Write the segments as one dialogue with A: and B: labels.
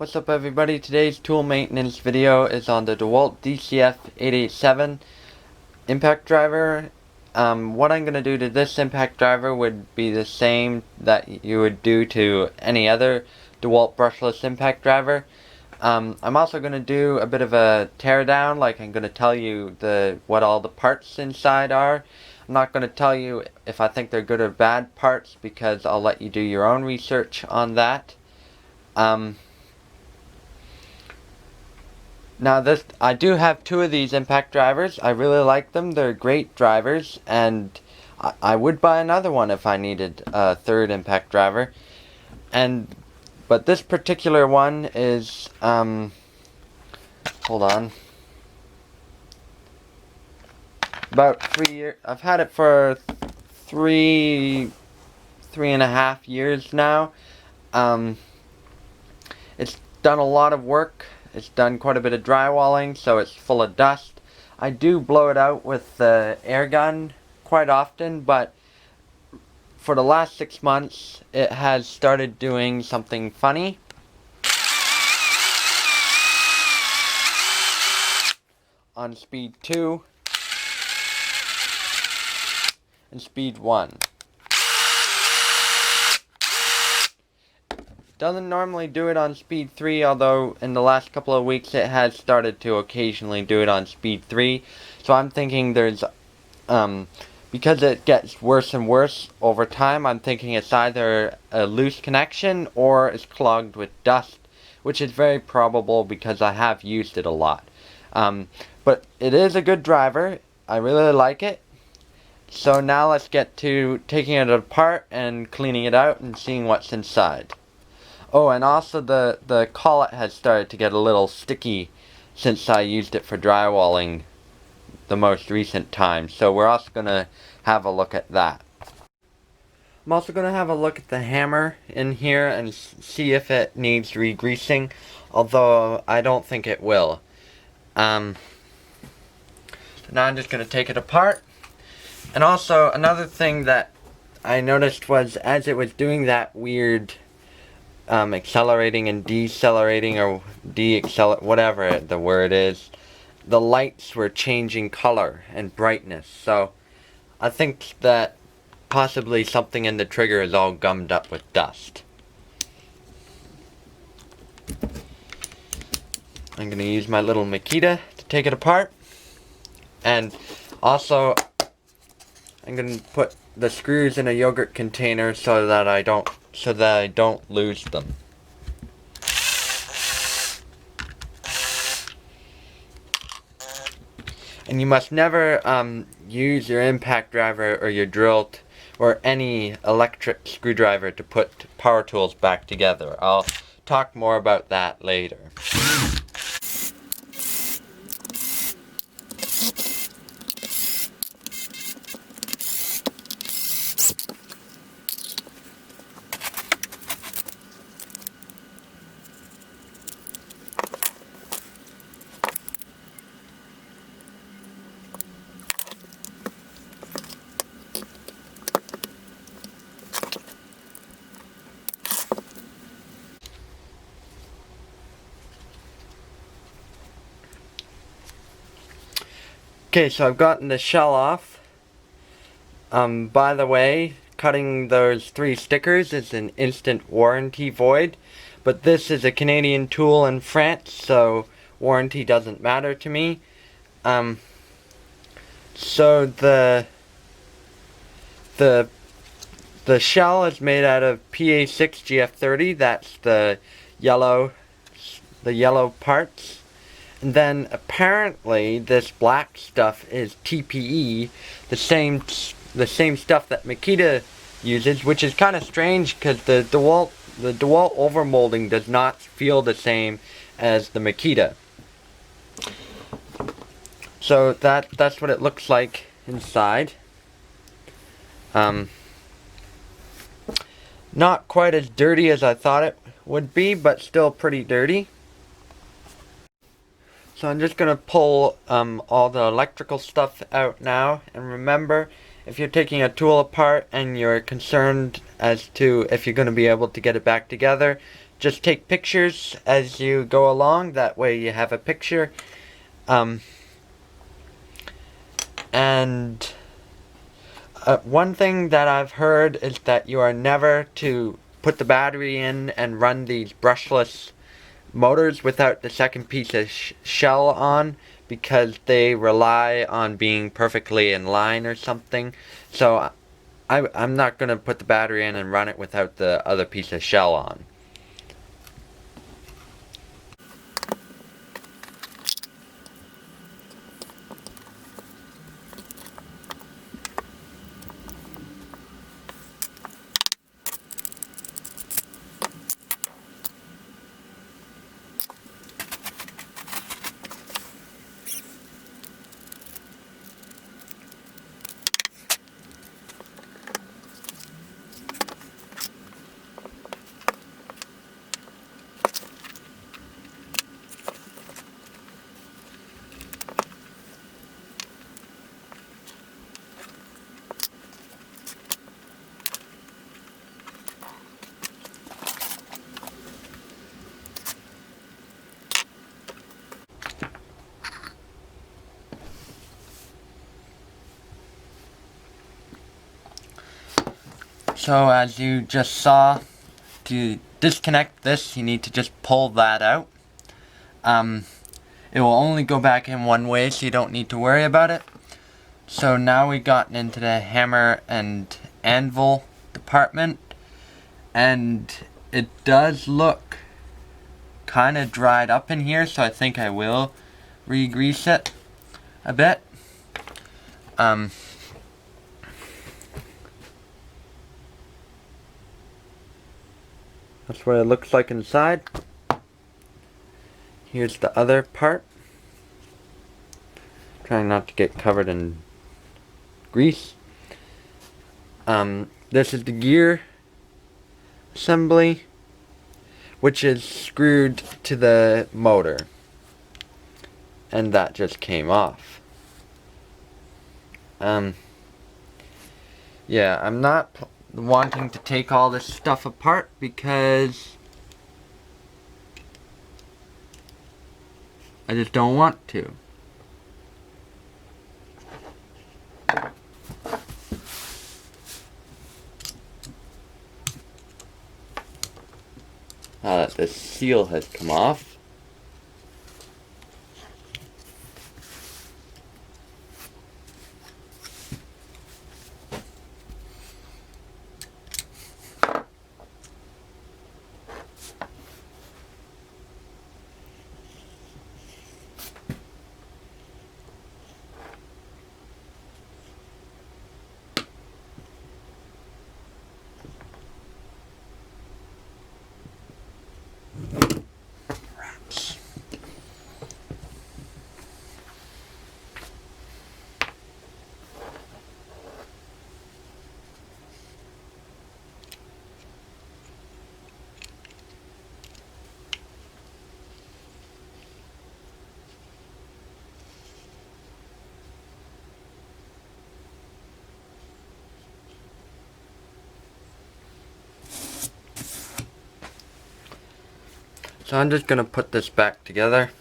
A: What's up everybody? Today's tool maintenance video is on the Dewalt DCF887 impact driver. What I'm going to do to this impact driver would be the same that you would do to any other Dewalt brushless impact driver. I'm also going to do a bit of a teardown, like I'm going to tell you what all the parts inside are. I'm not going to tell you if I think they're good or bad parts because I'll let you do your own research on that. Now I do have two of these impact drivers. I really like them. They're great drivers, and I would buy another one if I needed a third impact driver. But this particular one is hold on. About 3 years. I've had it for three and a half years now. It's done a lot of work. It's done quite a bit of drywalling, so it's full of dust. I do blow it out with the air gun quite often, but for the last 6 months, it has started doing something funny. On speed 2 and speed 1. Doesn't normally do it on speed 3, although in the last couple of weeks it has started to occasionally do it on speed 3. So I'm thinking there's, because it gets worse and worse over time, I'm thinking it's either a loose connection or it's clogged with dust, which is very probable because I have used it a lot. But it is a good driver. I really like it. So now let's get to taking it apart and cleaning it out and seeing what's inside. Oh, and also the collet has started to get a little sticky since I used it for drywalling the most recent time. So we're also going to have a look at that. I'm also going to have a look at the hammer in here and see if it needs re-greasing, although I don't think it will. So now I'm just going to take it apart. And also another thing that I noticed was as it was doing that weird accelerating and decelerating or whatever the word is, the lights were changing color and brightness. So I think that possibly something in the trigger is all gummed up with dust. I'm going to use my little Makita to take it apart, and also I'm going to put the screws in a yogurt container so that I don't lose them. And you must never use your impact driver or your drill or any electric screwdriver to put power tools back together. I'll talk more about that later. Okay, so I've gotten the shell off. By the way, cutting those 3 stickers is an instant warranty void, but this is a Canadian tool in France, so warranty doesn't matter to me. So the shell is made out of PA6GF30. That's the yellow parts. And then apparently this black stuff is TPE, the same stuff that Makita uses, which is kind of strange because the Dewalt overmolding does not feel the same as the Makita. So that's what it looks like inside. Not quite as dirty as I thought it would be, but still pretty dirty. So I'm just going to pull all the electrical stuff out now, and remember, if you're taking a tool apart and you're concerned as to if you're going to be able to get it back together, just take pictures as you go along. That way you have a picture. And one thing that I've heard is that you are never to put the battery in and run these brushless motors without the second piece of shell on, because they rely on being perfectly in line or something. So I'm not going to put the battery in and run it without the other piece of shell on. So as you just saw, to disconnect this, you need to just pull that out. It will only go back in one way, so you don't need to worry about it. So now we've gotten into the hammer and anvil department, and it does look kind of dried up in here, so I think I will re-grease it a bit. That's what it looks like inside. Here's the other part. Trying not to get covered in grease. This is the gear assembly, which is screwed to the motor. And that just came off. Yeah, I'm not wanting to take all this stuff apart because I just don't want to. Now that the seal has come off, so I'm just gonna put this back together.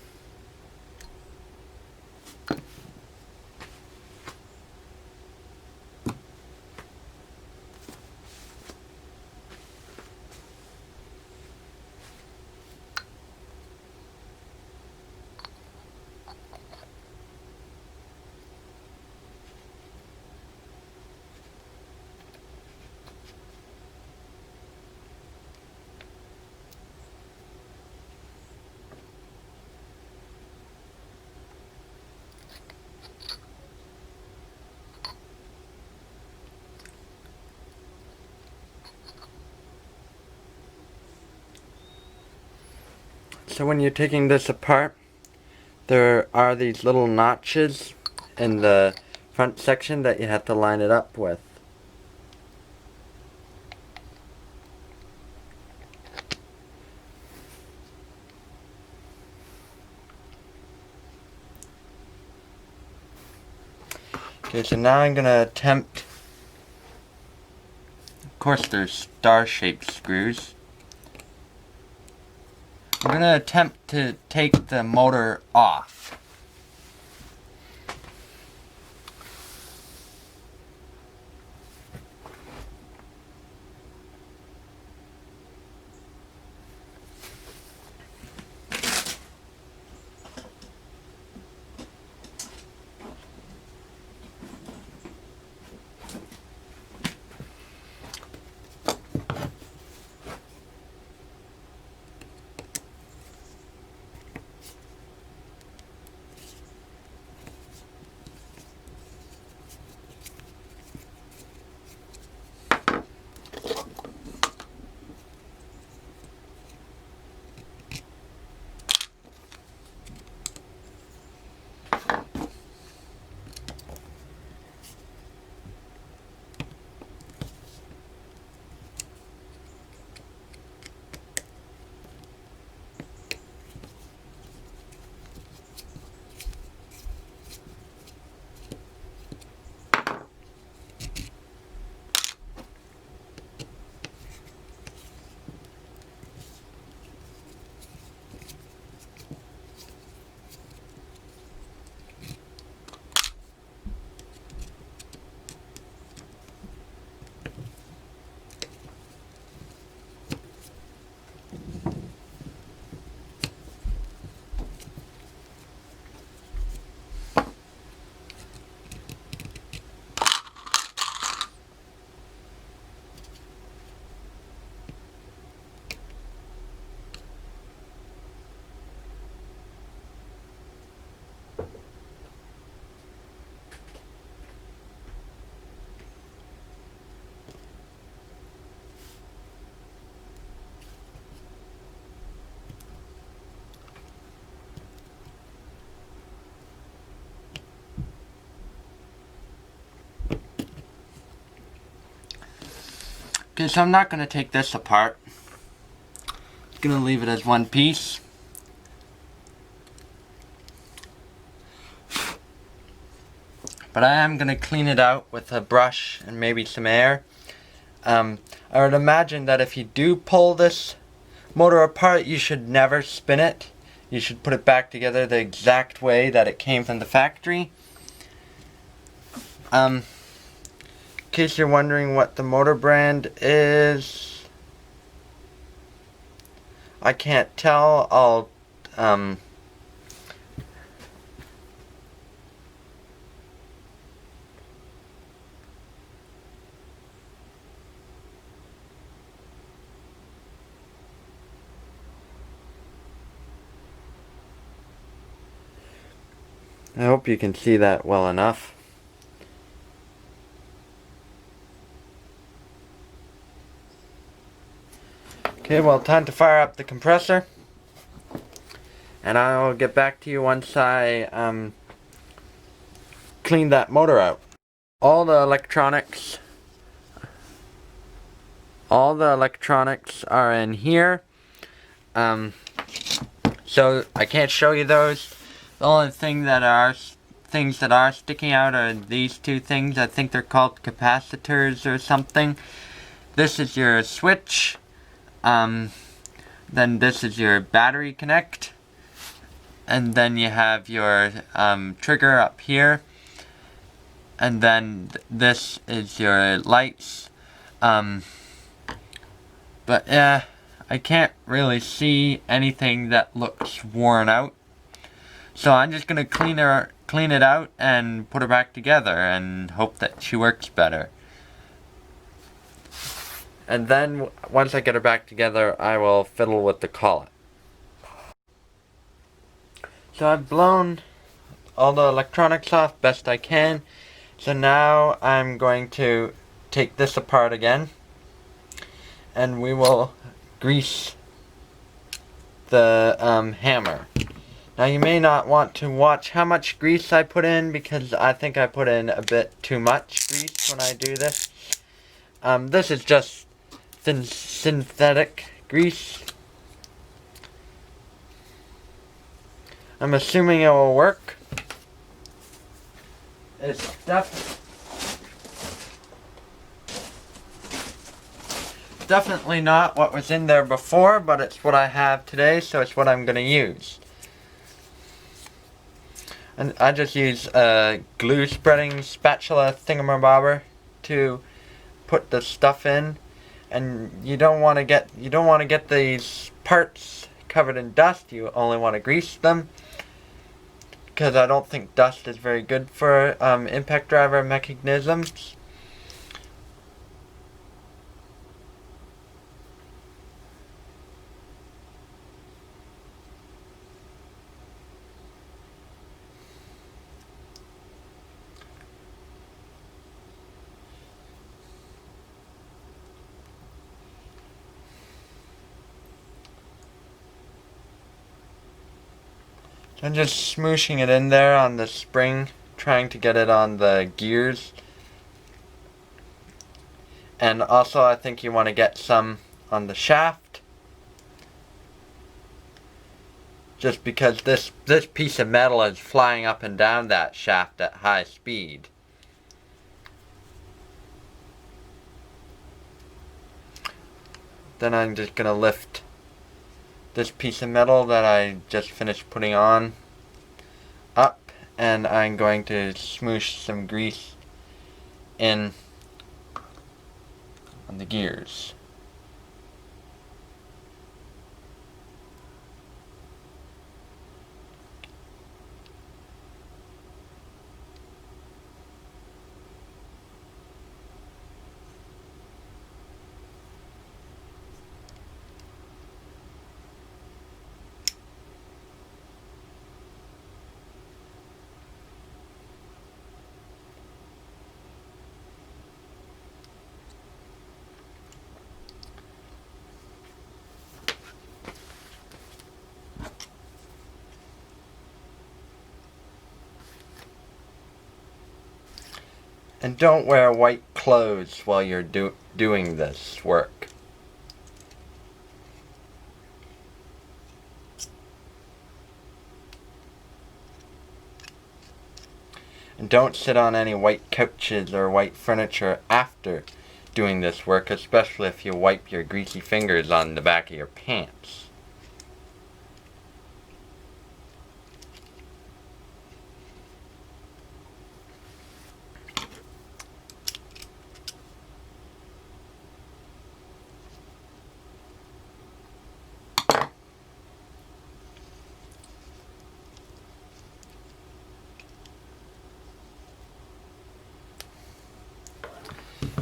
A: So when you're taking this apart, there are these little notches in the front section that you have to line it up with. Okay, so now I'm gonna attempt, of course there's star-shaped screws. I'm going to attempt to take the motor off. Okay, so I'm not going to take this apart. I'm going to leave it as one piece. But I am going to clean it out with a brush and maybe some air. I would imagine that if you do pull this motor apart, you should never spin it. You should put it back together the exact way that it came from the factory. In case you're wondering what the motor brand is, I can't tell. I hope you can see that well enough. Okay, well, time to fire up the compressor. And I'll get back to you once I clean that motor out. All the electronics are in here. So I can't show you those. The only things that are sticking out are these two things. I think they're called capacitors or something. This is your switch. Then this is your battery connect. And then you have your trigger up here. And then this is your lights. But yeah, I can't really see anything that looks worn out. So I'm just gonna clean it out and put her back together and hope that she works better. And then once I get her back together, I will fiddle with the collet. So I've blown all the electronics off best I can. So now I'm going to take this apart again. And we will grease the hammer. Now you may not want to watch how much grease I put in because I think I put in a bit too much grease when I do this. This is just synthetic grease. I'm assuming it will work. definitely not what was in there before, but it's what I have today, so it's what I'm going to use. And I just use a glue spreading spatula thingamabobber to put the stuff in, and you don't want to get these parts covered in dust. You only want to grease them, because I don't think dust is very good for impact driver mechanisms. I'm just smooshing it in there on the spring, trying to get it on the gears. And also I think you want to get some on the shaft. Just because this piece of metal is flying up and down that shaft at high speed. Then I'm just going to lift this piece of metal that I just finished putting on up, and I'm going to smoosh some grease in on the gears. And don't wear white clothes while you're doing this work. And don't sit on any white couches or white furniture after doing this work, especially if you wipe your greasy fingers on the back of your pants.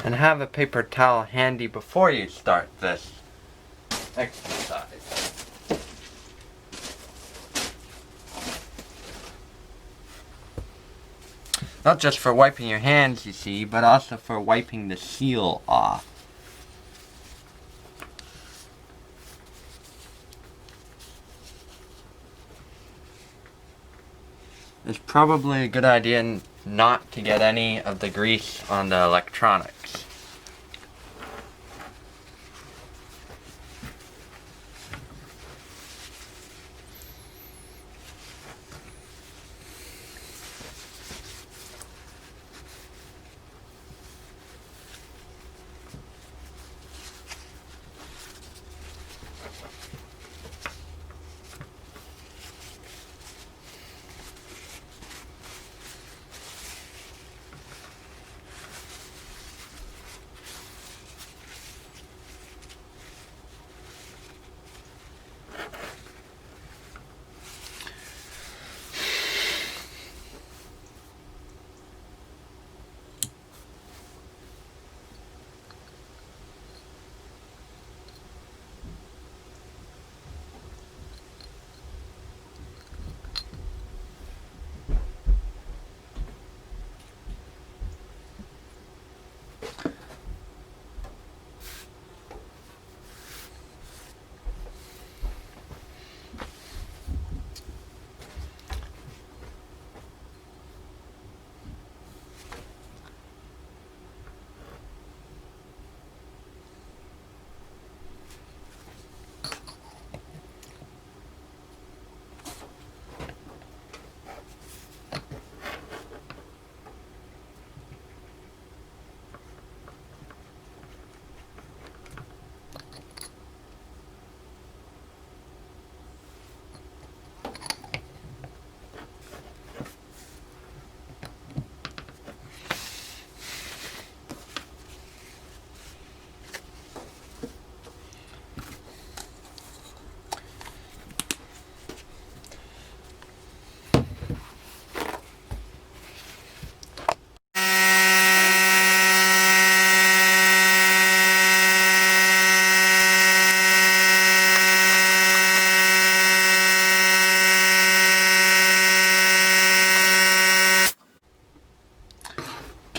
A: And have a paper towel handy before you start this exercise. Not just for wiping your hands, you see, but also for wiping the seal off. It's probably a good idea not to get any of the grease on the electronics.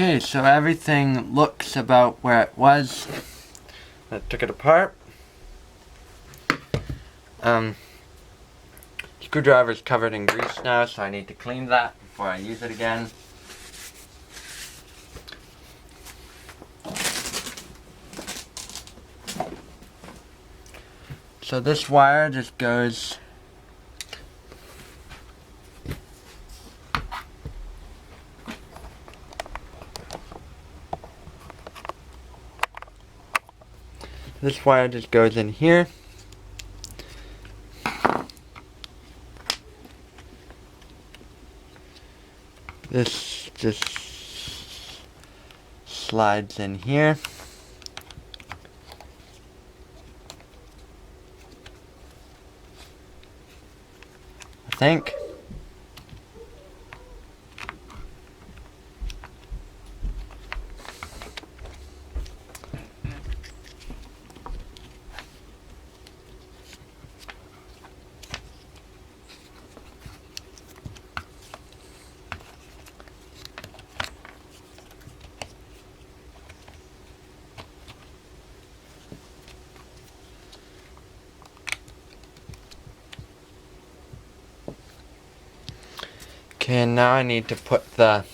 A: Okay, so everything looks about where it was. I took it apart. Screwdriver's covered in grease now, so I need to clean that before I use it again. So this wire just goes in here. This just slides in here. I think. Okay, and now I need to put this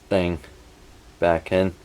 A: thing back in.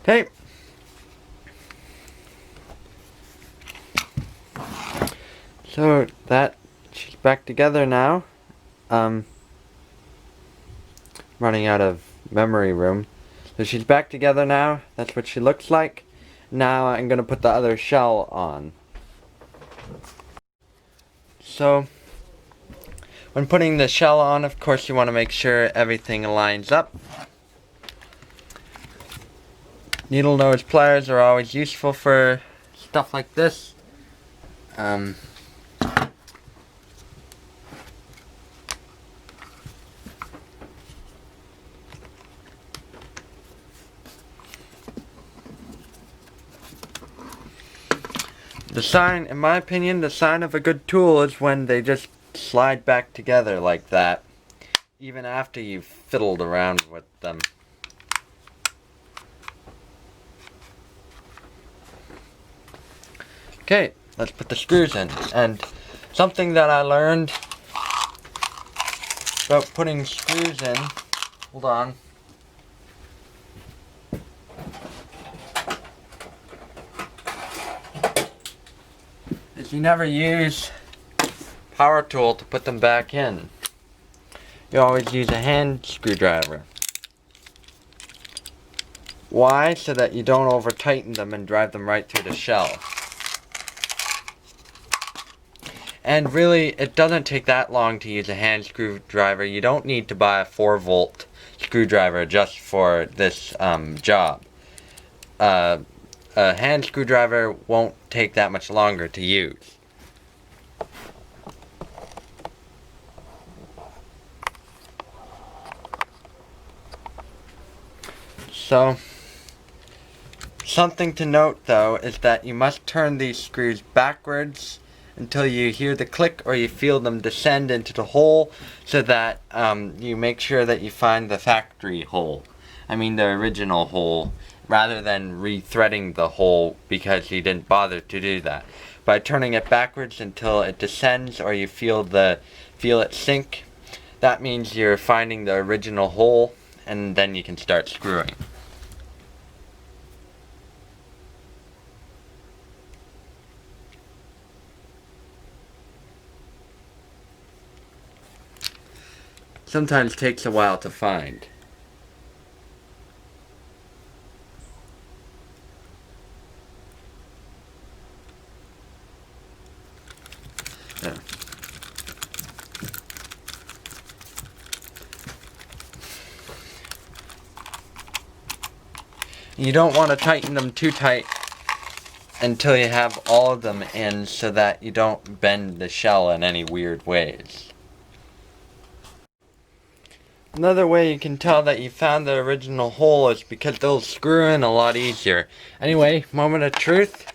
A: Okay. So she's back together now. Running out of memory room. So she's back together now. That's what she looks like. Now I'm gonna put the other shell on. So when putting the shell on, of course you want to make sure everything lines up. Needle nose pliers are always useful for stuff like this. The sign, in my opinion, the sign of a good tool is when they just slide back together like that, even after you've fiddled around with them. Okay, let's put the screws in. And something that I learned about putting screws in, hold on. Is you never use power tool to put them back in. You always use a hand screwdriver. Why? So that you don't over tighten them and drive them right through the shell. And really, it doesn't take that long to use a hand screwdriver. You don't need to buy a 4-volt screwdriver just for this job. a hand screwdriver won't take that much longer to use. So, something to note though is that you must turn these screws backwards until you hear the click or you feel them descend into the hole, so that you make sure that you find the factory hole. I mean the original hole, rather than re-threading the hole because you didn't bother to do that. By turning it backwards until it descends or you feel it sink, that means you're finding the original hole, and then you can start screwing. Sometimes takes a while to find. Yeah. You don't want to tighten them too tight until you have all of them in, so that you don't bend the shell in any weird ways. Another way you can tell that you found the original hole is because they'll screw in a lot easier. Anyway, moment of truth.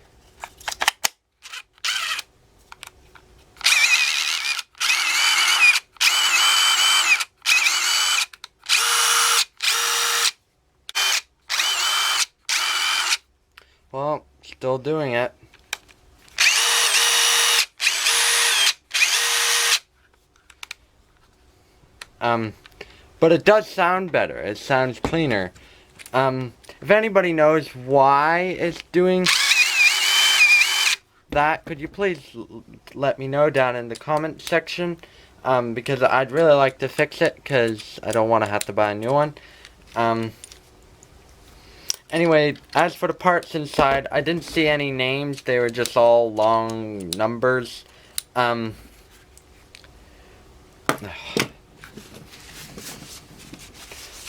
A: Well, still doing it. But it does sound better. It sounds cleaner. If anybody knows why it's doing that, could you please let me know down in the comment section? Because I'd really like to fix it, because I don't want to have to buy a new one. Anyway, as for the parts inside, I didn't see any names. They were just all long numbers.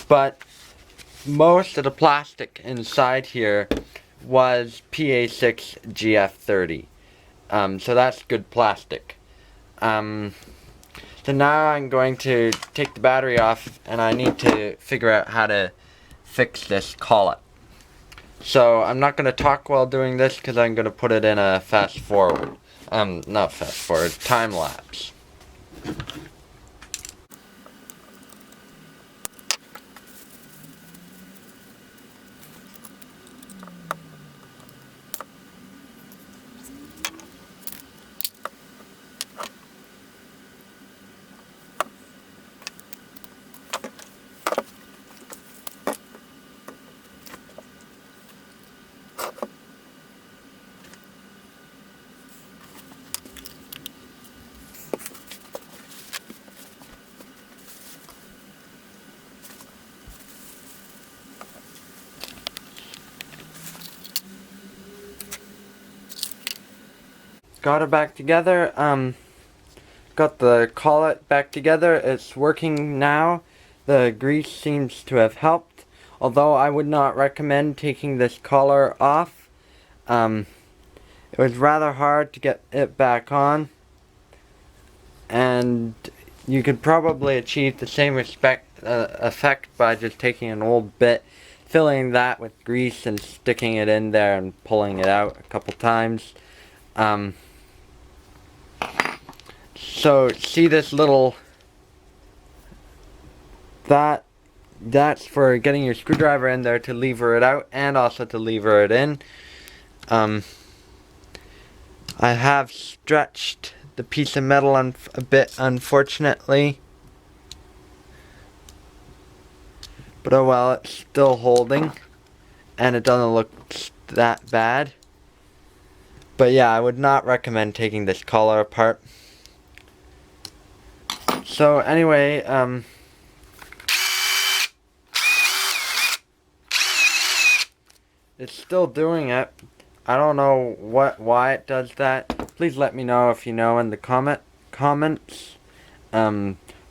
A: But most of the plastic inside here was PA6GF30. So that's good plastic. So now I'm going to take the battery off, and I need to figure out how to fix this collet. So I'm not going to talk while doing this, because I'm going to put it in a fast forward. Not fast forward, time lapse. Got it back together. Got the collet back together. It's working now. The grease seems to have helped, although I would not recommend taking this collar off. It was rather hard to get it back on, and you could probably achieve the same effect by just taking an old bit, filling that with grease and sticking it in there and pulling it out a couple times. So see this little, that's for getting your screwdriver in there to lever it out, and also to lever it in. I have stretched the piece of metal a bit, unfortunately, but oh well, it's still holding, and it doesn't look that bad. But yeah, I would not recommend taking this collar apart. So anyway, it's still doing it. I don't know why it does that. Please let me know if you know in the comments,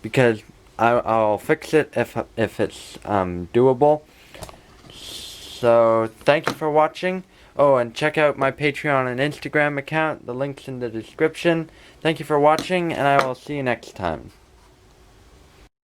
A: because I'll fix it if it's doable. So thank you for watching. Oh, and check out my Patreon and Instagram account. The link's in the description. Thank you for watching, and I will see you next time.